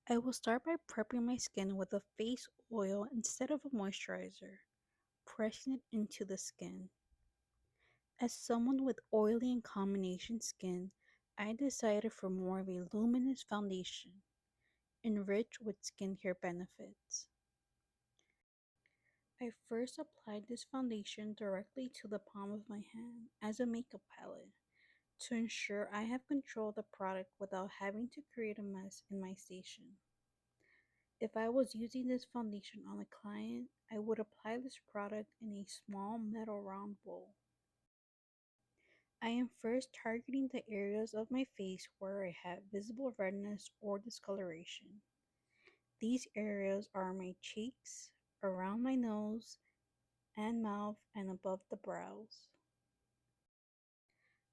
I will start by prepping my skin with a face oil instead of a moisturizer, pressing it into the skin. As someone with oily and combination skin, I decided for more of a luminous foundation, enriched with skincare benefits. I first applied this foundation directly to the palm of my hand as a makeup palette to ensure I have control of the product without having to create a mess in my station. If I was using this foundation on a client, I would apply this product in a small metal round bowl. I am first targeting the areas of my face where I have visible redness or discoloration. These areas are my cheeks, around my nose and mouth, and above the brows.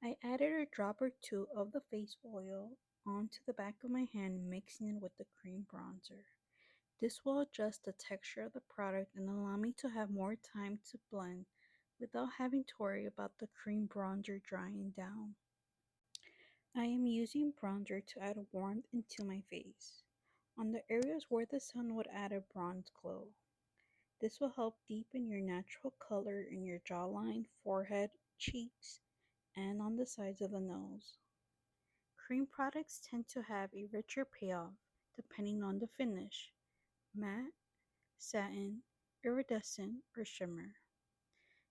I added a drop or two of the face oil onto the back of my hand, mixing it with the cream bronzer. This will adjust the texture of the product and allow me to have more time to blend without having to worry about the cream bronzer drying down. I am using bronzer to add warmth into my face, on the areas where the sun would add a bronze glow. This will help deepen your natural color in your jawline, forehead, cheeks, and on the sides of the nose. Cream products tend to have a richer payoff depending on the finish, matte, satin, iridescent, or shimmer.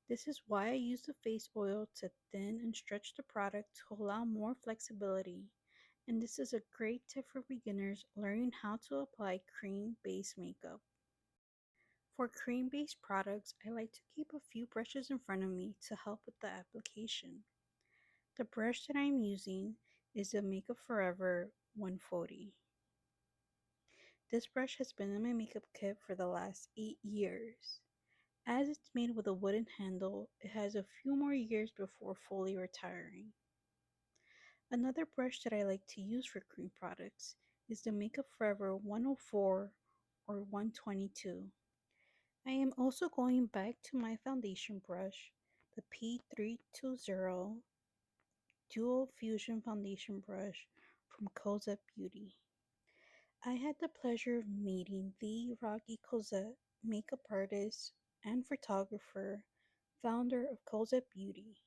This is why I use the face oil to thin and stretch the product to allow more flexibility. And this is a great tip for beginners learning how to apply cream based makeup. For cream based products, I like to keep a few brushes in front of me to help with the application. The brush that I'm using is the Makeup Forever 140. This brush has been in my makeup kit for the last 8 years. As it's made with a wooden handle, it has a few more years before fully retiring. Another brush that I like to use for cream products is the Makeup Forever 104 or 122. I am also going back to my foundation brush, the P320 Dual Fusion Foundation Brush from Cosette Beauty. I had the pleasure of meeting the Rocky Cosette, makeup artist and photographer, founder of Cosette Beauty.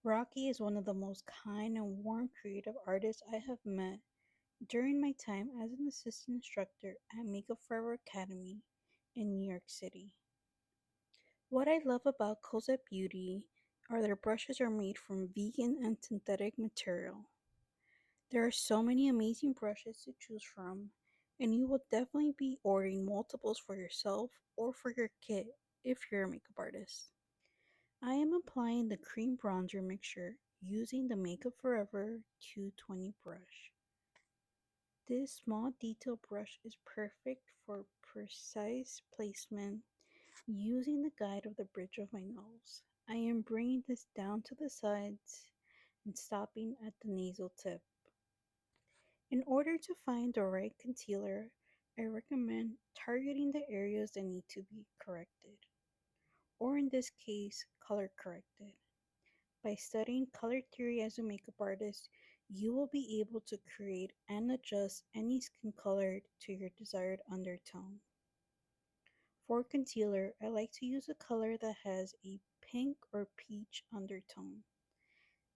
Rocky is one of the most kind and warm creative artists I have met during my time as an assistant instructor at Makeup Forever Academy in New York City. What I love about Cosette Beauty are their brushes are made from vegan and synthetic material. There are so many amazing brushes to choose from, and you will definitely be ordering multiples for yourself or for your kit if you're a makeup artist. I am applying the cream bronzer mixture using the Makeup Forever 220 brush. This small detail brush is perfect for precise placement using the guide of the bridge of my nose. I am bringing this down to the sides and stopping at the nasal tip. In order to find the right concealer, I recommend targeting the areas that need to be corrected, or in this case, color corrected. By studying color theory as a makeup artist, you will be able to create and adjust any skin color to your desired undertone. For concealer, I like to use a color that has a pink or peach undertone.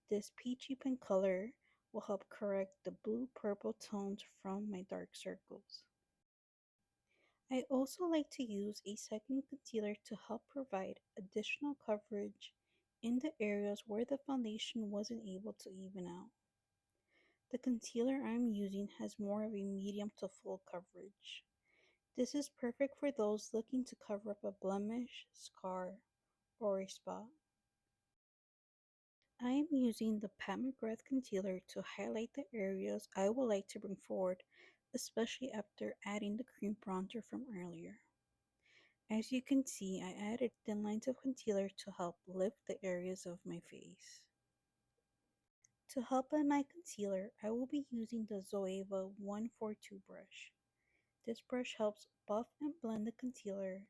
This peachy pink color will help correct the blue purple tones from my dark circles. I also like to use a second concealer to help provide additional coverage in the areas where the foundation wasn't able to even out. The concealer I'm using has more of a medium to full coverage. This is perfect for those looking to cover up a blemish, scar, or a spot. I am using the Pat McGrath concealer to highlight the areas I would like to bring forward, especially after adding the cream bronzer from earlier. As you can see, I added thin lines of concealer to help lift the areas of my face. To help blend my concealer, I will be using the Zoeva 142 brush. This brush helps buff and blend the concealer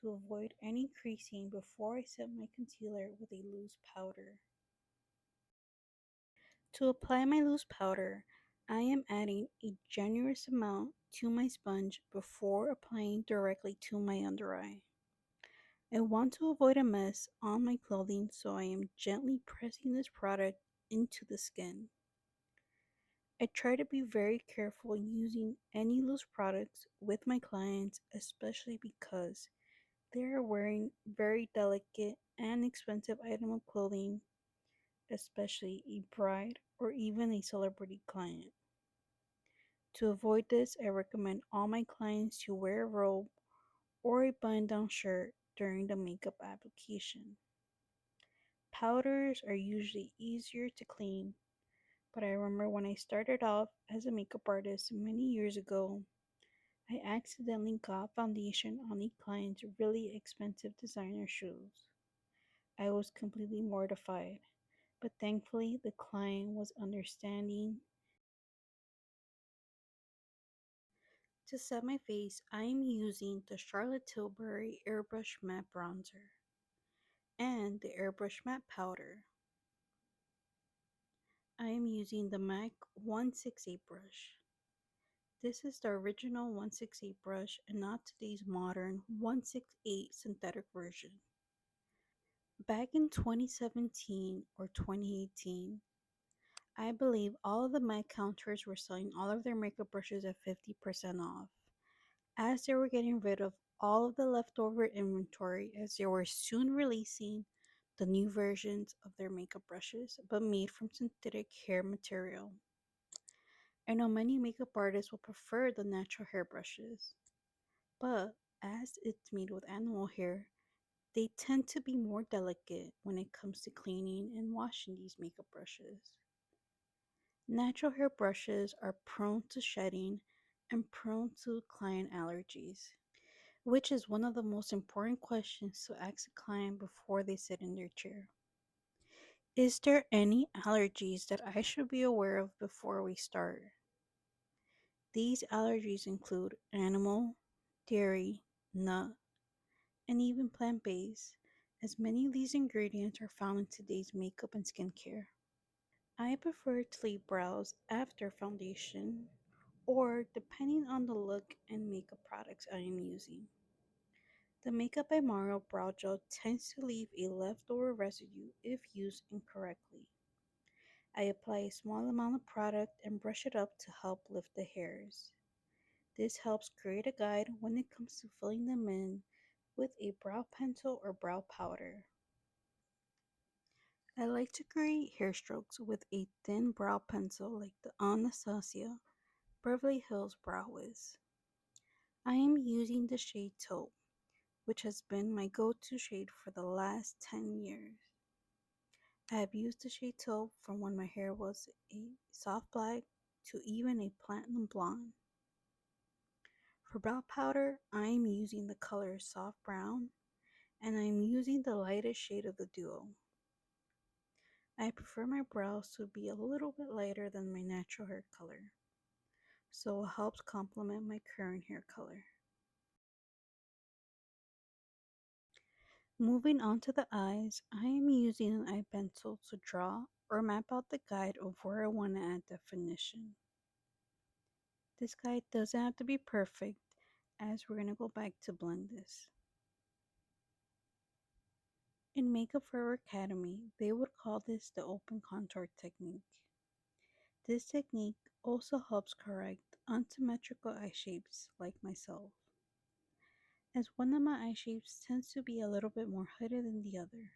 to avoid any creasing before I set my concealer with a loose powder. To apply my loose powder, I am adding a generous amount to my sponge before applying directly to my under eye. I want to avoid a mess on my clothing, so I am gently pressing this product into the skin. I try to be very careful using any loose products with my clients, especially because they are wearing very delicate and expensive item of clothing, especially a bride or even a celebrity client. To avoid this, I recommend all my clients to wear a robe or a button down shirt during the makeup application. Powders are usually easier to clean, but I remember when I started off as a makeup artist many years ago, I accidentally got foundation on a client's really expensive designer shoes. I was completely mortified, but thankfully the client was understanding. To set my face, I am using the Charlotte Tilbury Airbrush Matte Bronzer and the Airbrush Matte Powder. I am using the MAC 168 brush. This is the original 168 brush and not today's modern 168 synthetic version. Back in 2017 or 2018, I believe all of the MAC counters were selling all of their makeup brushes at 50% off, as they were getting rid of all of the leftover inventory as they were soon releasing the new versions of their makeup brushes, but made from synthetic hair material. I know many makeup artists will prefer the natural hair brushes, but as it's made with animal hair, they tend to be more delicate when it comes to cleaning and washing these makeup brushes. Natural hair brushes are prone to shedding and prone to client allergies, which is one of the most important questions to ask a client before they sit in their chair. Is there any allergies that I should be aware of before we start? These allergies include animal, dairy, nut, and even plant based, as many of these ingredients are found in today's makeup and skincare. I prefer to leave brows after foundation or depending on the look and makeup products I am using. The Makeup by Mario brow gel tends to leave a leftover residue if used incorrectly. I apply a small amount of product and brush it up to help lift the hairs. This helps create a guide when it comes to filling them in with a brow pencil or brow powder. I like to create hair strokes with a thin brow pencil like the Anastasia Beverly Hills Brow Wiz. I am using the shade taupe, which has been my go-to shade for the last 10 years. I have used the shade taupe from when my hair was a soft black to even a platinum blonde. For brow powder, I am using the color soft brown and I am using the lightest shade of the duo. I prefer my brows to be a little bit lighter than my natural hair color, so it helps complement my current hair color. Moving on to the eyes, I am using an eye pencil to draw or map out the guide of where I want to add definition. This guide doesn't have to be perfect as we're going to go back to blend this. In Makeup Forever Academy, they would call this the open contour technique. This technique also helps correct unsymmetrical eye shapes like myself, as one of my eye shapes tends to be a little bit more hooded than the other.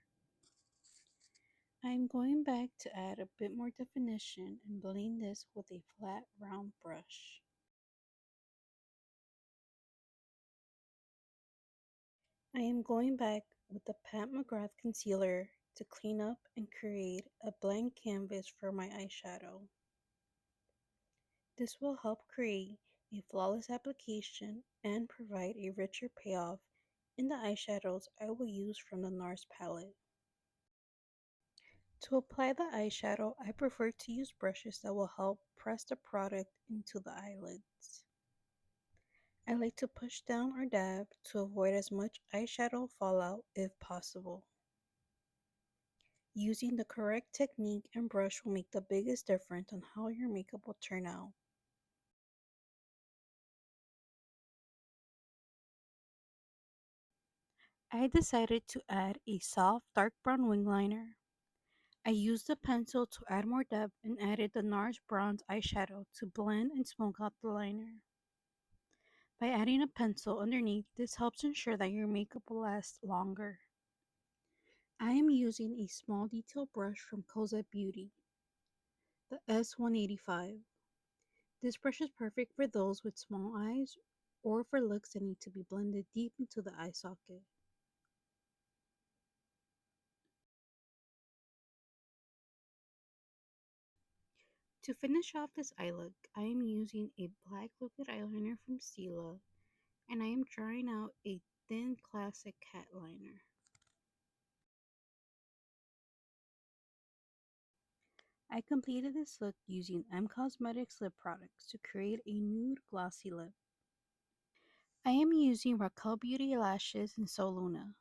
I am going back to add a bit more definition and blend this with a flat round brush. I am going back with the Pat McGrath concealer to clean up and create a blank canvas for my eyeshadow. This will help create a flawless application and provide a richer payoff in the eyeshadows I will use from the NARS palette. To apply the eyeshadow, I prefer to use brushes that will help press the product into the eyelids. I like to push down or dab to avoid as much eyeshadow fallout if possible. Using the correct technique and brush will make the biggest difference on how your makeup will turn out. I decided to add a soft dark brown wing liner. I used the pencil to add more depth and added the NARS bronze eyeshadow to blend and smoke out the liner. By adding a pencil underneath, this helps ensure that your makeup will last longer. I am using a small detail brush from Cosette Beauty, the S185. This brush is perfect for those with small eyes or for looks that need to be blended deep into the eye socket. To finish off this eye look, I am using a black liquid eyeliner from Stila and I am drawing out a thin classic cat liner. I completed this look using M Cosmetics lip products to create a nude glossy lip. I am using Raquel Beauty lashes in Soluna.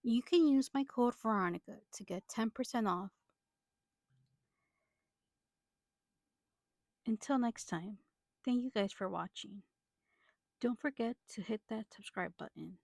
You can use my code Veronica to get 10% off. Until next time, thank you guys for watching. Don't forget to hit that subscribe button.